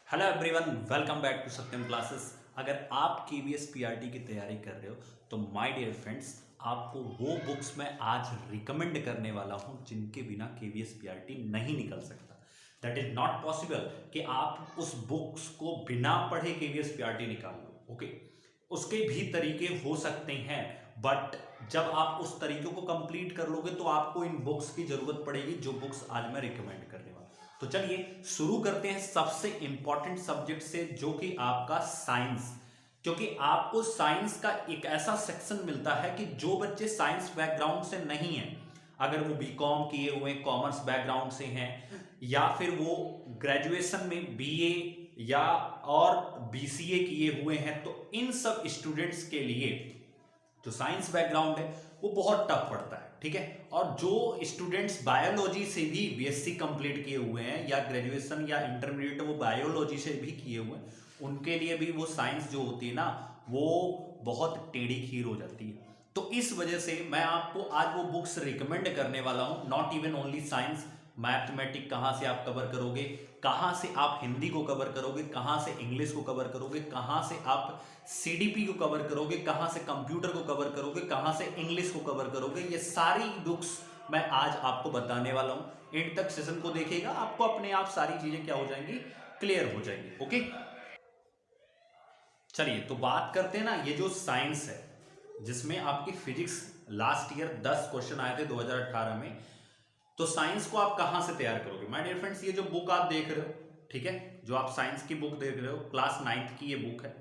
Hello everyone, welcome back to Satyam classes. अगर आप KVS PRT की तैयारी कर रहे हो तो माय डियर फ्रेंड्स, आपको वो बुक्स मैं आज रिकमेंड करने वाला हूं जिनके बिना केवीएस पीआरटी नहीं निकल सकता। दैट इज नॉट पॉसिबल कि आप उस बुक्स को बिना पढ़े केवीएस पीआरटी निकाल लो। ओके, उसके भी तरीके हो सकते हैं, बट जब आप उस तरीके को कंप्लीट कर लोगे तो आपको इन बुक्स की जरूरत पड़ेगी जो बुक्स आज मैं रिकमेंड करने वाला हूं। तो चलिए शुरू करते हैं सबसे इंपॉर्टेंट सब्जेक्ट से, जो कि आपका साइंस। क्योंकि आपको साइंस का एक ऐसा सेक्शन मिलता है कि जो बच्चे साइंस बैकग्राउंड से नहीं हैं, अगर वो बीकॉम किए हुए कॉमर्स बैकग्राउंड से हैं, या फिर वो ग्रेजुएशन में बीए या और बीसीए किए हुए हैं, तो इन सब स्टूडेंट्स के लिए जो साइंस बैकग्राउंड है वो बहुत टफ पड़ता है। ठीक है, और जो स्टूडेंट्स बायोलॉजी से भी बीएससी कंप्लीट किए हुए हैं या ग्रेजुएशन या इंटरमीडिएट वो बायोलॉजी से भी किए हुए हैं, उनके लिए भी वो साइंस जो होती है ना, वो बहुत टेढ़ी खीर हो जाती है। तो इस वजह से मैं आपको आज वो बुक्स रिकमेंड करने वाला हूं, not even only science. Mathematic कहाँ से आप कवर करोगे, कहाँ से आप हिंदी को कवर करोगे, कहाँ से इंग्लिश को कवर करोगे, कहाँ से आप सीडीपी को कवर करोगे, कहाँ से कंप्यूटर को कवर करोगे, कहाँ से इंग्लिश को कवर करोगे, ये सारी बुक्स मैं आज आपको बताने वाला हूं। एंड तक सेशन को देखिएगा, आपको अपने आप सारी चीजें क्या हो जाएंगी, क्लियर हो जाएंगी। ओके, चलिए तो बात करते हैं ना, ये जो साइंस है जिसमें आपकी फिजिक्स लास्ट ईयर 10 क्वेश्चन आए थे 2018 में, तो साइंस को आप कहां से तैयार करोगे माय डियर फ्रेंड्स। ये जो बुक आप देख रहे हो, ठीक है, जो आप साइंस की बुक देख रहे हो, क्लास 9th की ये बुक है।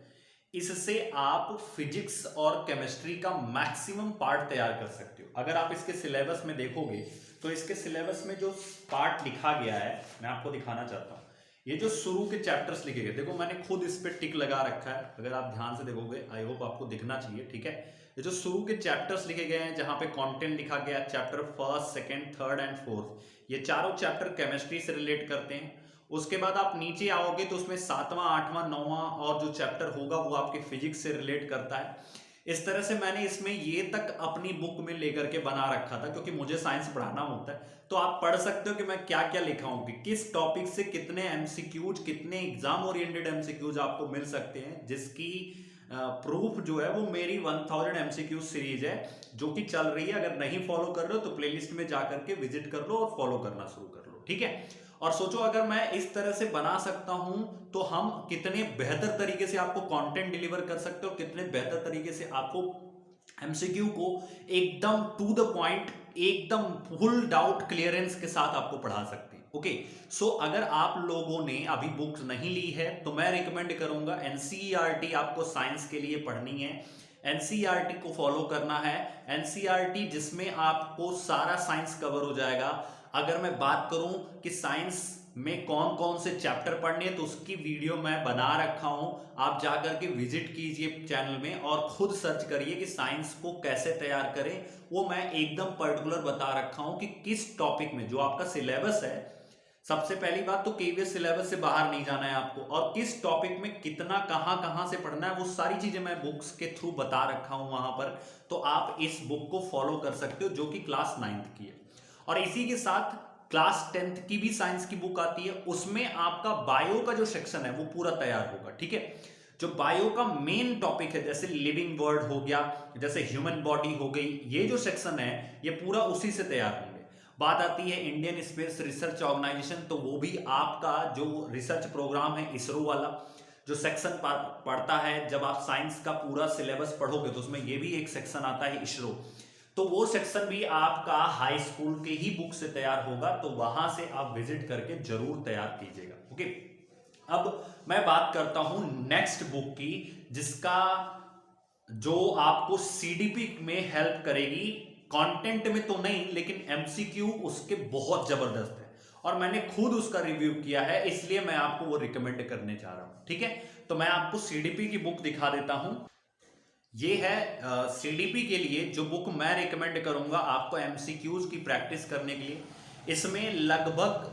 इससे आप फिजिक्स और केमिस्ट्री का मैक्सिमम पार्ट तैयार कर सकते हो। अगर आप इसके सिलेबस में देखोगे तो इसके सिलेबस में जो पार्ट लिखा गया है, मैं आपको दिखाना चाहता हूं। ये जो शुरू के चैप्टर्स लिखे गए, देखो मैंने खुद इस पे टिक लगा रखा है, अगर आप ध्यान से देखोगे आई होप आपको दिखना चाहिए। ठीक है, ये जो शुरू के चैप्टर्स लिखे गए हैं, जहां पे कंटेंट लिखा गया है, chapter first, second, third and fourth, ये चारों चैप्टर केमिस्ट्री से रिलेट करते हैं। उसके बाद आप नीचे आओगे तो उसमें 7वां, 8वां, 9वां और जो चैप्टर होगा वो आपके फिजिक्स से रिलेट करता है। इस तरह से मैंने इसमें ये तक अपनी बुक में लेकर के बना रखा था, क्योंकि मुझे साइंस पढ़ाना होता है। तो आप पढ़ सकते हो कि मैं क्या क्या लिखा हूं, कि किस टॉपिक से कितने एमसीक्यूज, कितने एग्जाम ओरिएंटेड एमसीक्यूज आपको मिल सकते हैं, जिसकी प्रूफ जो है वो मेरी 1000 एमसीक्यू सीरीज है जो कि चल रही है। अगर नहीं फॉलो कर रहे हो तो प्लेलिस्ट में जाकर के विजिट कर लो और फॉलो करना शुरू कर लो। ठीक है, और सोचो अगर मैं इस तरह से बना सकता हूं तो हम कितने बेहतर तरीके से आपको कंटेंट डिलीवर कर सकते हो, कितने बेहतर तरीके से आपको एमसीक्यू को एकदम टू द पॉइंट, एकदम फुल डाउट क्लियरेंस के साथ आपको पढ़ा सकते हैं। ओके, सो अगर आप लोगों ने अभी बुक्स नहीं ली है तो मैं रिकमेंड करूंगा एनसीईआरटी आपको साइंस के लिए पढ़नी है। एनसीईआरटी को फॉलो करना है, एनसीईआरटी जिसमें आपको सारा साइंस कवर हो जाएगा। अगर मैं बात करूं कि साइंस में कौन कौन से चैप्टर पढ़ने हैं, तो उसकी वीडियो मैं बना रखा हूं, आप जाकर के विजिट कीजिए चैनल में और खुद सर्च करिए कि साइंस को कैसे तैयार करें। वो मैं एकदम पर्टिकुलर बता रखा हूं कि किस टॉपिक में, जो आपका सिलेबस है, सबसे पहली बात तो केवीएस सिलेबस से बाहर नहीं जाना है आपको, और किस टॉपिक में कितना कहां से पढ़ना है, वो सारी चीजें मैं बुक्स के थ्रू बता रखा हूं वहां पर। तो आप इस बुक को फॉलो कर सकते हो, जो कि क्लास 9th की है। और इसी के साथ क्लास 10th की भी साइंस की बुक आती है, उसमें आपका बायो का जो सेक्शन है वो पूरा तैयार होगा। ठीक है, जो बायो का मेन टॉपिक है, जैसे लिविंग वर्ल्ड हो गया, जैसे ह्यूमन बॉडी हो गई, ये जो सेक्शन है ये पूरा उसी से तैयार होंगे। बात आती है इंडियन स्पेस रिसर्च ऑर्गेनाइजेशन, तो वो भी आपका जो रिसर्च प्रोग्राम है इसरो वाला, जो सेक्शन पढ़ता है। जब आप साइंस का पूरा सिलेबस पढ़ोगे तो उसमें ये भी एक सेक्शन आता है इसरो, तो वो सेक्शन भी आपका हाई स्कूल के ही बुक से तैयार होगा, तो वहां से आप विजिट करके जरूर तैयार कीजिएगा। ओके, अब मैं बात करता हूं नेक्स्ट बुक की, जिसका जो आपको सीडीपी में हेल्प करेगी, कंटेंट में तो नहीं लेकिन एमसीक्यू उसके बहुत जबरदस्त है, और मैंने खुद उसका रिव्यू किया है, इसलिए मैं आपको वो रिकमेंड करने जा रहा हूं। ठीक है, तो मैं आपको सीडीपी की बुक दिखा देता हूं। ये है सीडीपी के लिए जो बुक मैं रिकमेंड करूंगा आपको एमसीक्यूज की प्रैक्टिस करने के लिए। इसमें लगभग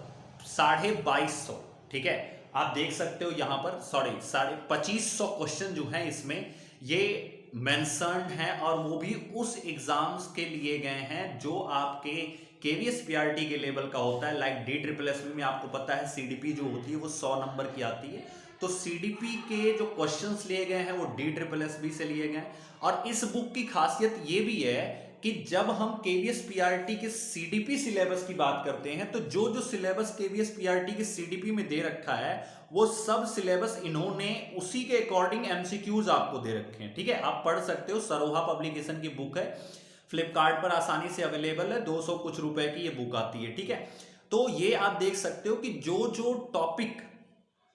2250, ठीक है, आप देख सकते हो यहां पर, सॉरी 2500 क्वेश्चन जो हैं इसमें ये मेंशन्ड है, और वो भी उस एग्जाम्स के लिए गए हैं जो आपके केवीएस पीआरटी के लेवल का होता है। लाइक डी ट्रिपल एस में आपको पता है सीडीपी जो होती है वो 100 नंबर की आती है, तो सीडीपी के जो क्वेश्चंस लिए गए हैं वो DSSB से लिए गए हैं। और इस बुक की खासियत ये भी है कि जब हम केवीएस पीआरटी के सीडीपी सिलेबस की बात करते हैं तो जो जो सिलेबस केवीएस पीआरटी के सीडीपी में दे रखा है वो सब सिलेबस इन्होंने उसी के अकॉर्डिंग एमसीक्यूज आपको दे रखे हैं। ठीक है, आप पढ़ सकते हो, सरोहा पब्लिकेशन की बुक है, फ्लिपकार्ट पर आसानी से अवेलेबल है, 200 कुछ रुपए की ये बुक आती है। ठीक है, तो ये आप देख सकते हो कि जो जो टॉपिक,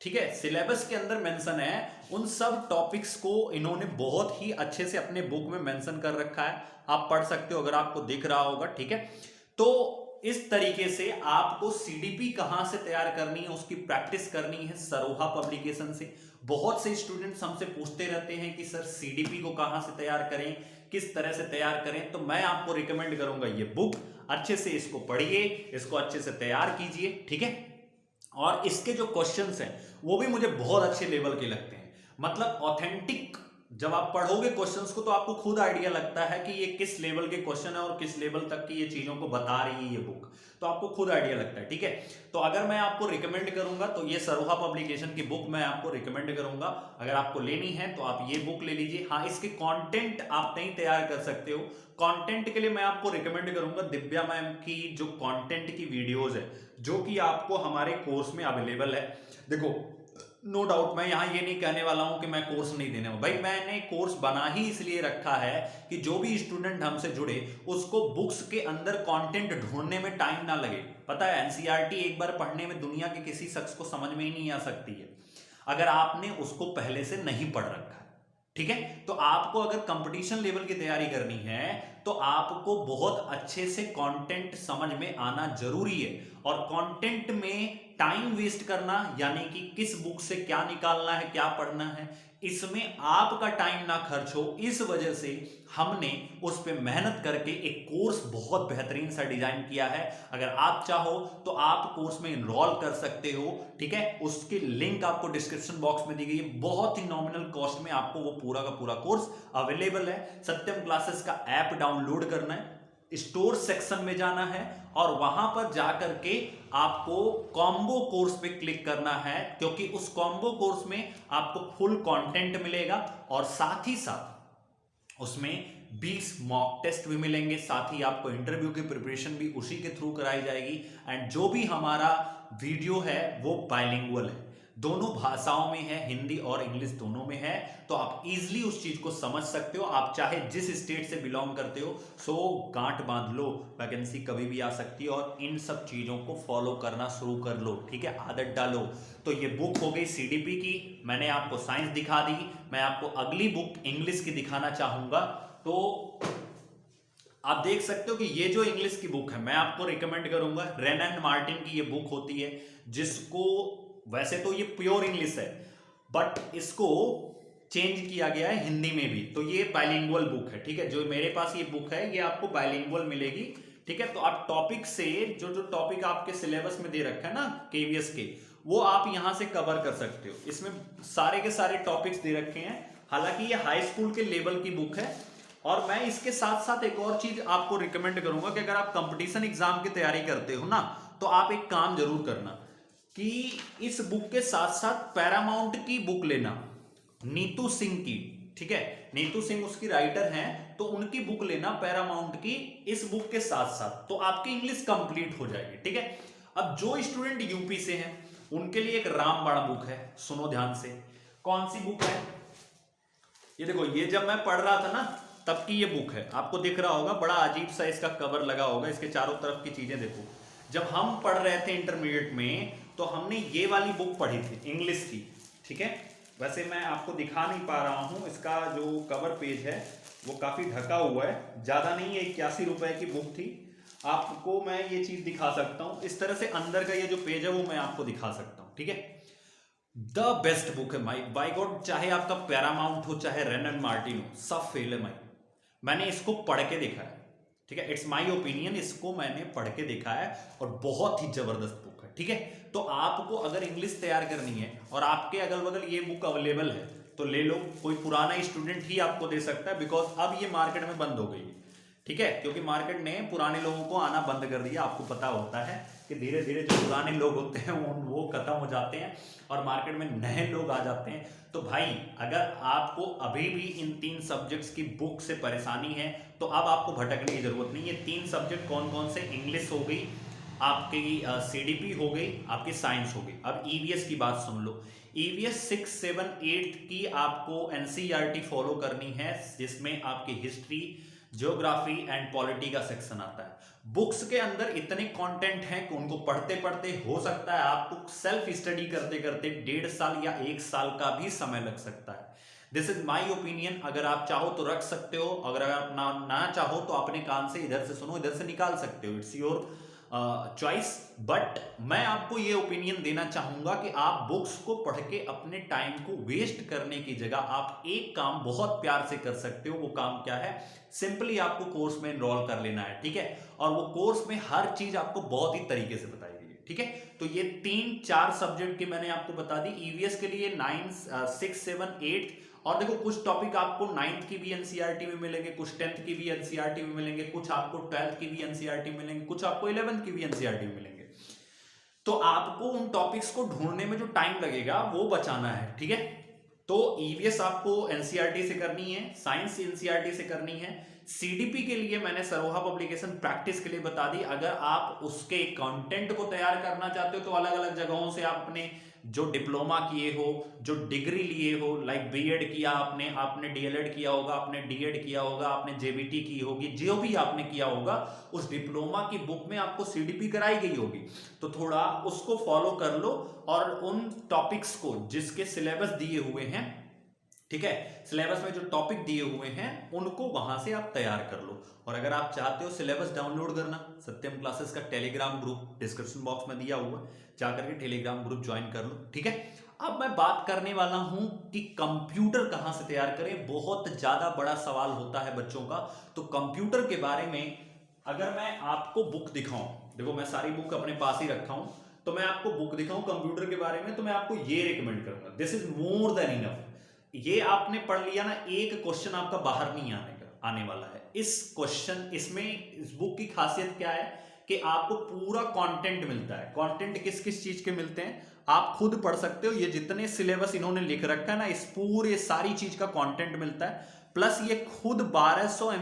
ठीक है, सिलेबस के अंदर मेंशन है उन सब टॉपिक्स को इन्होंने बहुत ही अच्छे से अपने बुक में मेंशन कर रखा है, आप पढ़ सकते हो अगर आपको दिख रहा होगा। ठीक है, तो इस तरीके से आपको सीडीपी कहां से तैयार करनी है उसकी प्रैक्टिस करनी है सरोहा पब्लिकेशन से। बहुत से स्टूडेंट्स हमसे पूछते रहते हैं कि सर सीडीपी को कहां से तैयार करें, किस तरह से तैयार करें, तो मैं आपको रिकमेंड करूंगा ये बुक अच्छे से इसको पढ़िए, इसको अच्छे से तैयार कीजिए। ठीक है, और इसके जो क्वेश्चंस हैं वो भी मुझे बहुत अच्छे लेवल के लगते हैं, मतलब ऑथेंटिक। जब आप पढ़ोगे क्वेश्चंस को तो आपको खुद आइडिया लगता है कि ये किस लेवल के क्वेश्चन है और किस लेवल तक की ये चीजों को बता रही है ये बुक, तो आपको खुद आइडिया लगता है। ठीक है, तो अगर मैं आपको रिकमेंड करूंगा तो ये सरोहा पब्लिकेशन की बुक मैं आपको रिकमेंड करूंगा। अगर आपको लेनी है तो आप ये बुक ले लीजिए। हाँ, इसके कंटेंट आप नहीं तैयार कर सकते हो, कंटेंट के लिए मैं आपको रिकमेंड करूंगा दिव्या मैम की जो कंटेंट की वीडियोस है जो कि आपको हमारे कोर्स में अवेलेबल है। देखो, नो डाउट मैं यहां ये नहीं कहने वाला हूं कि मैं कोर्स नहीं देने वाला, भाई मैंने कोर्स बना ही इसलिए रखा है कि जो भी स्टूडेंट हमसे जुड़े उसको बुक्स के अंदर कंटेंट ढूंढने में टाइम ना लगे। पता है एनसीईआरटी एक बार पढ़ने में दुनिया के किसी शख्स को समझ में ही नहीं आ सकती है अगर आपने उसको पहले से नहीं पढ़ रखा है। ठीक है, तो आपको अगर कंपटीशन लेवल की तैयारी करनी है तो आपको बहुत अच्छे से कंटेंट समझ में आना जरूरी है। और कंटेंट में टाइम वेस्ट करना, यानी कि किस बुक से क्या निकालना है, क्या पढ़ना है, इसमें आपका टाइम ना खर्च हो, इस वजह से हमने उस पर मेहनत करके एक कोर्स बहुत बेहतरीन सा डिजाइन किया है। अगर आप चाहो तो आप कोर्स में इनरोल कर सकते हो। ठीक है, उसकी लिंक आपको डिस्क्रिप्शन बॉक्स में दी गई है, बहुत ही नॉमिनल कॉस्ट में आपको वो पूरा का पूरा कोर्स अवेलेबल है। सत्यम क्लासेस का ऐप डाउनलोड करना है, स्टोर सेक्शन में जाना है और वहां पर जाकर के आपको कॉम्बो कोर्स पे क्लिक करना है, क्योंकि उस कॉम्बो कोर्स में आपको फुल कंटेंट मिलेगा और साथ ही साथ उसमें 20 मॉक टेस्ट भी मिलेंगे, साथ ही आपको इंटरव्यू की प्रिपरेशन भी उसी के थ्रू कराई जाएगी। एंड जो भी हमारा वीडियो है वो बाइलिंगुअल है, दोनों भाषाओं में है, हिंदी और इंग्लिश दोनों में है, तो आप इजीली उस चीज को समझ सकते हो। आप चाहे जिस स्टेट से बिलोंग करते हो, सो गांठ बांध लो, वैकेंसी कभी भी आ सकती है और इन सब चीजों को फॉलो करना शुरू कर लो। ठीक है, आदत डालो। तो ये बुक हो गई सीडीपी की, मैंने आपको साइंस दिखा दी, मैं आपको अगली बुक इंग्लिश की दिखाना चाहूंगा। तो आप देख सकते हो कि ये जो इंग्लिश की बुक है मैं आपको रिकमेंड करूंगा, रेन एंड मार्टिन की ये बुक होती है, जिसको वैसे तो ये प्योर इंग्लिश है बट इसको चेंज किया गया है हिंदी में भी, तो ये बाइलिंगुअल बुक है। ठीक है, जो मेरे पास ये बुक है ये आपको बाइलिंगुअल मिलेगी। ठीक है, तो आप टॉपिक से जो जो टॉपिक आपके सिलेबस में दे रखा है ना केवीएस के, वो आप यहां से कवर कर सकते हो। इसमें सारे के सारे टॉपिक्स दे रखे हैं। हालांकि ये हाई स्कूल के लेवल की बुक है। और मैं इसके साथ साथ एक और चीज आपको रिकमेंड करूंगा कि अगर आप कंपटीशन एग्जाम की तैयारी करते हो ना, तो आप एक काम जरूर करना कि इस बुक के साथ साथ पैरामाउंट की बुक लेना, नीतू सिंह की। ठीक है, नीतू सिंह उसकी राइटर हैं, तो उनकी बुक लेना पैरामाउंट की इस बुक के साथ साथ, तो आपकी इंग्लिश कंप्लीट हो जाएगी। ठीक है, अब जो स्टूडेंट यूपी से हैं उनके लिए एक रामबाण बुक है, सुनो ध्यान से। कौन सी बुक है? ये देखो, ये जब मैं पढ़ रहा था ना तब की ये बुक है, आपको दिख रहा होगा, बड़ा अजीब सा इसका कवर लगा होगा, इसके चारों तरफ की चीजें देखो। जब हम पढ़ रहे थे इंटरमीडिएट में तो हमने ये वाली बुक पढ़ी थी इंग्लिश की। ठीक है, वैसे मैं आपको दिखा नहीं पा रहा हूं, इसका जो कवर पेज है वो काफी ढका हुआ है, ज्यादा नहीं है, 81 रुपए की बुक थी। आपको मैं ये चीज दिखा सकता हूं, इस तरह से अंदर का ये जो पेज है वो मैं आपको दिखा सकता हूं। ठीक है, द बेस्ट बुक है माई, बाय गॉड, चाहे आपका पैरामाउंट हो चाहे रेन एंड मार्टिन हो, सब फेल है माई। मैंने इसको पढ़ के देखा है। ठीक है, इट्स माय ओपिनियन, इसको मैंने पढ़ के देखा है और बहुत ही जबरदस्त बुक है। ठीक है, तो आपको अगर इंग्लिश तैयार करनी है और आपके अगल बगल ये बुक अवेलेबल है तो ले लो, कोई पुराना स्टूडेंट ही आपको दे सकता है, बिकॉज अब ये मार्केट में बंद हो गई है। ठीक है, क्योंकि मार्केट ने पुराने लोगों को आना बंद कर दिया। आपको पता होता है कि धीरे धीरे जो पुराने लोग होते हैं वो खत्म हो जाते हैं और मार्केट में नए लोग आ जाते हैं। तो भाई अगर आपको अभी भी इन 3 सब्जेक्ट्स की बुक से परेशानी है तो अब आपको भटकने की जरूरत नहीं। ये 3 सब्जेक्ट कौन कौन से, इंग्लिश हो गई, आपकी सीडीपी हो गई, आपकी साइंस हो गई। अब ईवीएस की बात सुन लो। ईवीएस 6, 7, 8 की आपको एनसीईआरटी फॉलो करनी है, जिसमें आपकी हिस्ट्री, ज्योग्राफी एंड पॉलिटी का सेक्शन आता है। बुक्स के अंदर इतने कंटेंट हैं कि उनको पढ़ते पढ़ते हो सकता है आपको सेल्फ स्टडी करते करते 1.5 साल या 1 साल का भी समय लग सकता है। This is my opinion. अगर आप चाहो तो रख सकते हो, अगर आप ना चाहो तो अपने कान से इधर से सुनो, इधर से निकाल सकते हो, इट्स योर चॉइस। बट मैं आपको ये ओपिनियन देना चाहूंगा कि आप बुक्स को पढ़ के अपने टाइम को वेस्ट करने की जगह आप एक काम बहुत प्यार से कर सकते हो। वो काम क्या है? सिंपली आपको कोर्स में एनरोल कर लेना है, ठीक है। और वो कोर्स में हर चीज आपको बहुत ही तरीके से बताई गई है, ठीक है। तो ये 3-4 सब्जेक्ट की मैंने आपको बता दी। ईवीएस के लिए 9, 6, 7, 8 और देखो कुछ टॉपिक आपको 9th की भी एनसीईआरटी में मिलेंगे, कुछ 10th की भी एनसीईआरटी में मिलेंगे, कुछ आपको 12th की भी एनसीईआरटी में मिलेंगे, कुछ आपको 11th की भी एनसीईआरटी में मिलेंगे। तो आपको उन टॉपिक्स को ढूंढने में जो टाइम लगेगा वो बचाना है, ठीक है। तो ईवीएस आपको एनसीईआरटी से करनी है, साइंस एनसीईआरटी से करनी है। सीडीपी के लिए मैंने सरोहा पब्लिकेशन प्रैक्टिस के लिए बता दी। अगर आप उसके कंटेंट को तैयार करना चाहते हो तो अलग अलग जगहों से आप अपने जो डिप्लोमा किए हो, जो डिग्री लिए हो, लाइक बीएड किया आपने डीएलएड किया होगा, आपने डीएड किया होगा, आपने जेबीटी की होगी, जो भी आपने किया होगा, उस डिप्लोमा की बुक में आपको सीडीपी कराई गई होगी। तो थोड़ा उसको फॉलो कर लो और उन टॉपिक्स को जिसके सिलेबस दिए हुए हैं, ठीक है, सिलेबस में जो टॉपिक दिए हुए हैं उनको वहां से आप तैयार कर लो। और अगर आप चाहते हो सिलेबस डाउनलोड करना, सत्यम क्लासेस का टेलीग्राम ग्रुप डिस्क्रिप्शन बॉक्स में दिया हुआ है, जाकर के टेलीग्राम ग्रुप ज्वाइन कर लो, ठीक है। अब मैं बात करने वाला हूं कि कंप्यूटर कहां से तैयार करें। बहुत ज्यादा बड़ा सवाल होता है बच्चों का। तो कंप्यूटर के बारे में अगर मैं आपको बुक दिखाऊं, देखो मैं सारी बुक अपने पास ही रखा हूं, तो मैं आपको बुक दिखाऊं कंप्यूटर के बारे में तो मैं आपको ये रिकमेंड करूंगा, this is more than enough. ये आपने पढ़ लिया ना, एक क्वेश्चन आपका बाहर नहीं आने वाला है। इस बुक की खासियत क्या है कि आपको पूरा कंटेंट मिलता है। कंटेंट किस किस चीज के मिलते हैं आप खुद पढ़ सकते हो। ये जितने सिलेबस इन्होंने लिख रखा है ना, इस पूरे सारी चीज का कंटेंट मिलता है। प्लस ये खुद 1500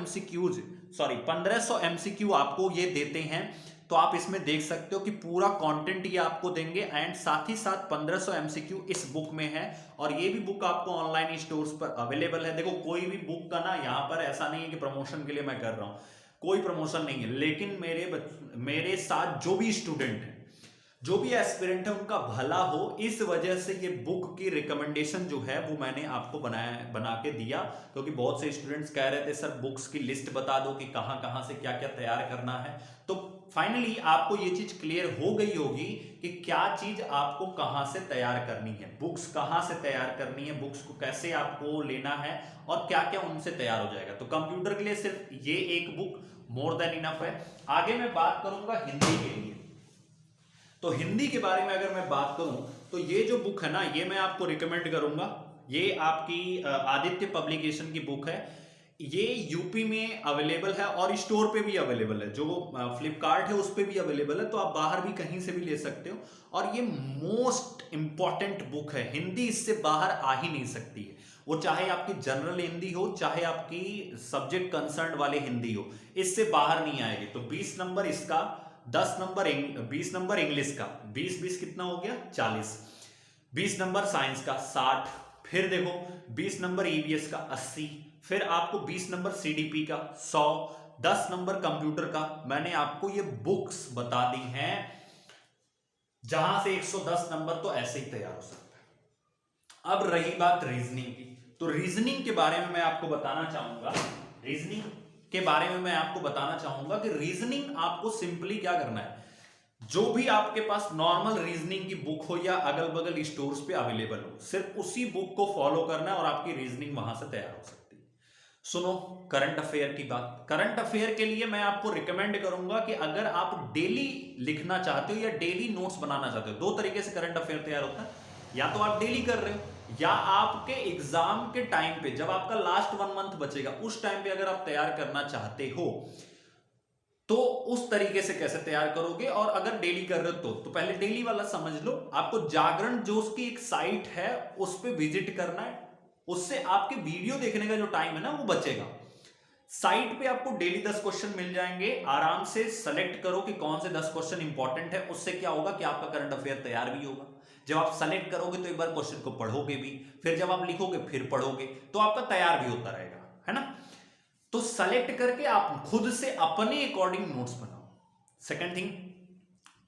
एमसीक्यू आपको ये देते हैं। तो आप इसमें देख सकते हो कि पूरा कंटेंट ये आपको देंगे एंड साथ ही साथ 1500 एमसीक्यू इस बुक में है। और ये भी बुक आपको ऑनलाइन स्टोर्स पर अवेलेबल है। देखो कोई भी बुक का ना यहाँ पर ऐसा नहीं है कि प्रमोशन के लिए मैं कर रहा हूँ, कोई प्रमोशन नहीं है, लेकिन मेरे साथ जो भी स्टूडेंट है, जो भी एस्पिरेंट है, उनका भला हो, इस वजह से ये बुक की रिकमेंडेशन जो है वो मैंने आपको बना के दिया। क्योंकि बहुत से स्टूडेंट्स कह रहे थे सर बुक्स की लिस्ट बता दो कि कहां कहां से क्या क्या तैयार करना है। तो फाइनली आपको ये चीज क्लियर हो गई होगी कि क्या चीज आपको कहां से तैयार करनी है, बुक्स कहां से तैयार करनी है, बुक्स को कैसे आपको लेना है और क्या क्या उनसे तैयार हो जाएगा। तो कंप्यूटर के लिए सिर्फ ये एक बुक मोर देन इनफ है। आगे मैं बात करूंगा हिंदी के लिए। तो हिंदी के बारे में अगर मैं बात करूं तो ये जो बुक है ना, ये मैं आपको रिकमेंड करूंगा। ये आपकी आदित्य पब्लिकेशन की बुक है। ये यूपी में अवेलेबल है और स्टोर पे भी अवेलेबल है, जो फ्लिपकार्ट है उस पे भी अवेलेबल है। तो आप बाहर भी कहीं से भी ले सकते हो। और ये मोस्ट इंपॉर्टेंट बुक है, हिंदी इससे बाहर आ ही नहीं सकती है। वो चाहे आपकी जनरल हिंदी हो, चाहे आपकी सब्जेक्ट कंसर्न वाले हिंदी हो, इससे बाहर नहीं आएगी। तो 20 नंबर इसका, 20 नंबर इंग्लिश का, 20 कितना हो गया 40, 20 नंबर साइंस का 60, फिर देखो 20 नंबर ईवीएस का 80, फिर आपको 20 नंबर सीडीपी का 100, 10 नंबर कंप्यूटर का। मैंने आपको ये बुक्स बता दी हैं जहां से 110 नंबर तो ऐसे ही तैयार हो सकता है। अब रही बात रीजनिंग की, तो रीजनिंग के बारे में मैं आपको बताना चाहूंगा। कि रीजनिंग आपको सिंपली क्या करना है, जो भी आपके पास नॉर्मल रीजनिंग की बुक हो या अगल बगल स्टोर्स पे अवेलेबल हो, सिर्फ उसी बुक को फॉलो करना है और आपकी रीजनिंग वहां से तैयार हो सकती है। सुनो करंट अफेयर की बात। करंट अफेयर के लिए मैं आपको रिकमेंड करूंगा कि अगर आप डेली लिखना चाहते हो या डेली नोट्स बनाना चाहते हो, 2 तरीके से करंट अफेयर तैयार होता है। या तो आप डेली कर रहे हो, या आपके एग्जाम के टाइम पे जब आपका लास्ट 1 मंथ बचेगा उस टाइम पे अगर आप तैयार करना चाहते हो तो उस तरीके से कैसे तैयार करोगे। और अगर डेली कर रहे हो तो पहले डेली वाला समझ लो। आपको जागरण जो उसकी एक साइट है उस पर विजिट करना है, उससे आपके वीडियो देखने का जो टाइम है ना वो बचेगा। साइट पे आपको डेली 10 क्वेश्चन मिल जाएंगे, आराम से सेलेक्ट करो कि कौन से 10 क्वेश्चन इंपॉर्टेंट है। उससे क्या होगा कि आपका करंट अफेयर तैयार भी होगा। जब आप सेलेक्ट करोगे तो एक बार क्वेश्चन को पढ़ोगे भी, फिर जब आप लिखोगे फिर पढ़ोगे, तो आपका तैयार भी होता रहेगा, है ना। तो सेलेक्ट करके आप खुद से अपने अकॉर्डिंग नोट्स बनाओ। सेकंड थिंग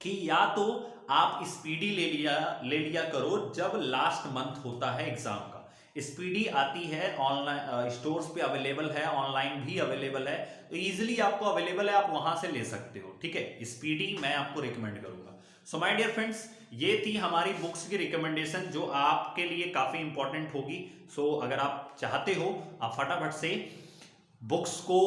कि या तो आप स्पीडी ले लिया करो जब लास्ट मंथ होता है एग्जाम का। स्पीडी आती है ऑनलाइन, स्टोर्स पे अवेलेबल है, ऑनलाइन भी अवेलेबल है, तो इजीली आपको अवेलेबल है, आप वहां से ले सकते हो, ठीक है। स्पीडी मैं आपको रिकमेंड करूंगा। सो माय डियर फ्रेंड्स, ये थी हमारी बुक्स की रिकमेंडेशन जो आपके लिए काफी इंपॉर्टेंट होगी। सो अगर आप चाहते हो आप फटाफट से बुक्स को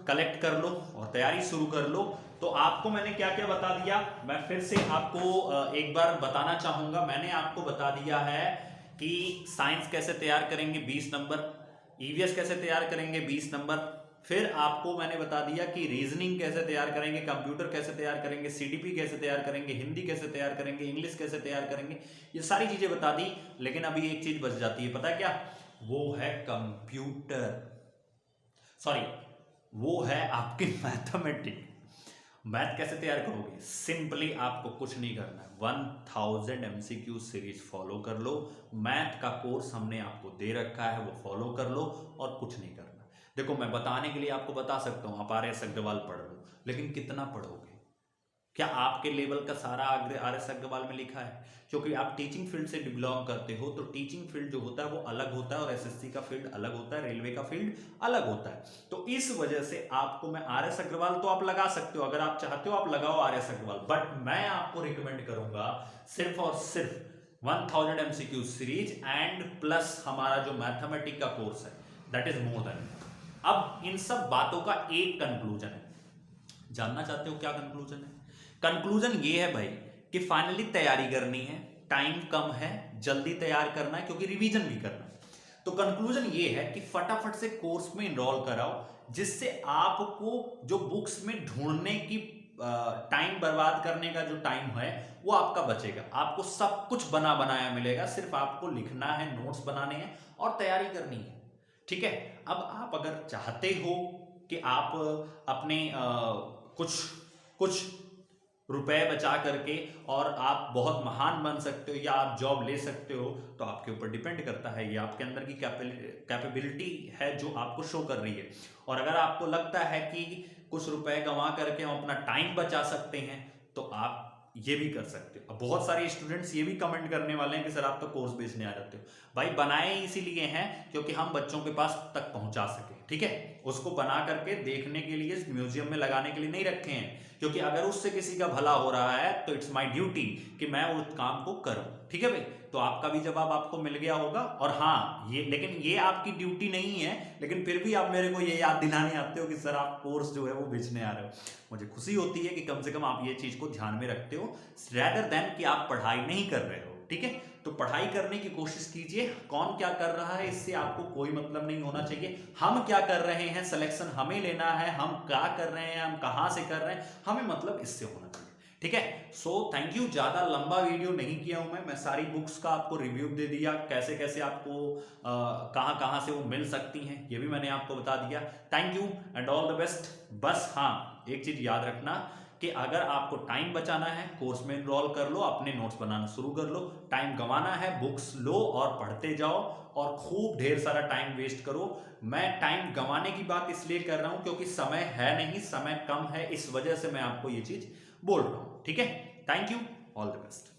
कलेक्ट कर लो और तैयारी शुरू कर लो। तो आपको मैंने क्या क्या बता दिया, मैं फिर से आपको एक बार बताना चाहूंगा। मैंने आपको बता दिया है कि साइंस कैसे तैयार करेंगे 20 नंबर, ईवीएस कैसे तैयार करेंगे 20 नंबर, फिर आपको मैंने बता दिया कि रीजनिंग कैसे तैयार करेंगे, कंप्यूटर कैसे तैयार करेंगे, सीडीपी कैसे तैयार करेंगे, हिंदी कैसे तैयार करेंगे, इंग्लिश कैसे तैयार करेंगे, ये सारी चीजें बता दी। लेकिन अभी एक चीज बच जाती है, पता है क्या, वो है कंप्यूटर, सॉरी वो है आपकी मैथमेटिक्स। मैथ कैसे तैयार करोगे, सिंपली आपको कुछ नहीं करना है, 1000 MCQ सीरीज फॉलो कर लो। मैथ का कोर्स हमने आपको दे रखा है, वो फॉलो कर लो और कुछ नहीं करना। देखो मैं बताने के लिए आपको बता सकता हूँ आप RS अग्रवाल पढ़ लो, लेकिन कितना पढ़ोगे, क्या आपके लेवल का सारा RS अग्रवाल में लिखा है। क्योंकि आप टीचिंग फील्ड से बिलोंग करते हो, तो टीचिंग फील्ड जो होता है वो अलग होता है और SSC का फील्ड अलग होता है, रेलवे का फील्ड अलग होता है। तो इस वजह से आपको मैं RS अग्रवाल तो आप लगा सकते हो, अगर आप चाहते हो आप लगाओ RS अग्रवाल, बट मैं आपको रिकमेंड करूंगा सिर्फ और सिर्फ 1000 MCQ सीरीज एंड प्लस हमारा जो मैथमेटिक्स का कोर्स है, दैट इज मोर देन। अब इन सब बातों का एक कंक्लूजन है, जानना चाहते हो क्या कंक्लूजन है। कंक्लूजन ये है भाई कि फाइनली तैयारी करनी है, टाइम कम है, जल्दी तैयार करना है क्योंकि रिवीजन भी करना है। तो कंक्लूजन ये है कि फटाफट से कोर्स में इनरोल कराओ, जिससे आपको जो बुक्स में ढूंढने की टाइम बर्बाद करने का जो टाइम है वो आपका बचेगा। आपको सब कुछ बना बनाया मिलेगा, सिर्फ आपको लिखना है, नोट्स बनाने हैं और तैयारी करनी है, ठीक है। अब आप अगर चाहते हो कि आप अपने कुछ कुछ रुपए बचा करके और आप बहुत महान बन सकते हो या आप जॉब ले सकते हो, तो आपके ऊपर डिपेंड करता है, ये आपके अंदर की कैपेबिलिटी है जो आपको शो कर रही है। और अगर आपको लगता है कि कुछ रुपए गंवा करके हम अपना टाइम बचा सकते हैं तो आप ये भी कर सकते हो। अब बहुत सारे स्टूडेंट्स ये भी कमेंट करने वाले हैं कि सर आप तो कोर्स बेचने आ जाते हो। भाई बनाए इसीलिए हैं क्योंकि हम बच्चों के पास तक पहुंचा सके, ठीक है। उसको बना करके देखने के लिए, म्यूजियम में लगाने के लिए नहीं रखे हैं, क्योंकि अगर उससे किसी का भला हो रहा है तो इट्स माय ड्यूटी कि मैं उस काम को करूं, ठीक है भाई। तो आपका भी जवाब आपको मिल गया होगा। और हाँ ये, लेकिन ये आपकी ड्यूटी नहीं है, लेकिन फिर भी आप मेरे को ये याद दिलाने आते हो कि सर आप कोर्स जो है वो बेचने आ रहे हो। मुझे खुशी होती है कि कम से कम आप ये चीज को ध्यान में रखते हो, रेदर देन कि आप पढ़ाई नहीं कर रहे हो, ठीक है। तो पढ़ाई करने की कोशिश कीजिए, कौन क्या कर रहा है इससे आपको कोई मतलब नहीं होना चाहिए। हम क्या कर रहे हैं, सिलेक्शन हमें लेना है, हम क्या कर रहे हैं, हम कहां से कर रहे हैं, हमें मतलब इससे होना चाहिए, ठीक है। So thank you. ज्यादा लंबा वीडियो नहीं किया हूं मैं सारी बुक्स का आपको रिव्यू दे दिया, कैसे कैसे आपको कहां कहां से वो मिल सकती हैं ये भी मैंने आपको बता दिया। Thank you and all the best. बस हाँ एक चीज याद रखना कि अगर आपको टाइम बचाना है, कोर्स में इनरोल कर लो, अपने नोट्स बनाना शुरू कर लो। टाइम गंवाना है, बुक्स लो और पढ़ते जाओ और खूब ढेर सारा टाइम वेस्ट करो। मैं टाइम गंवाने की बात इसलिए कर रहा हूं क्योंकि समय है नहीं, समय कम है, इस वजह से मैं आपको ये चीज बोल रहा हूं, ठीक है। Thank you, all the best.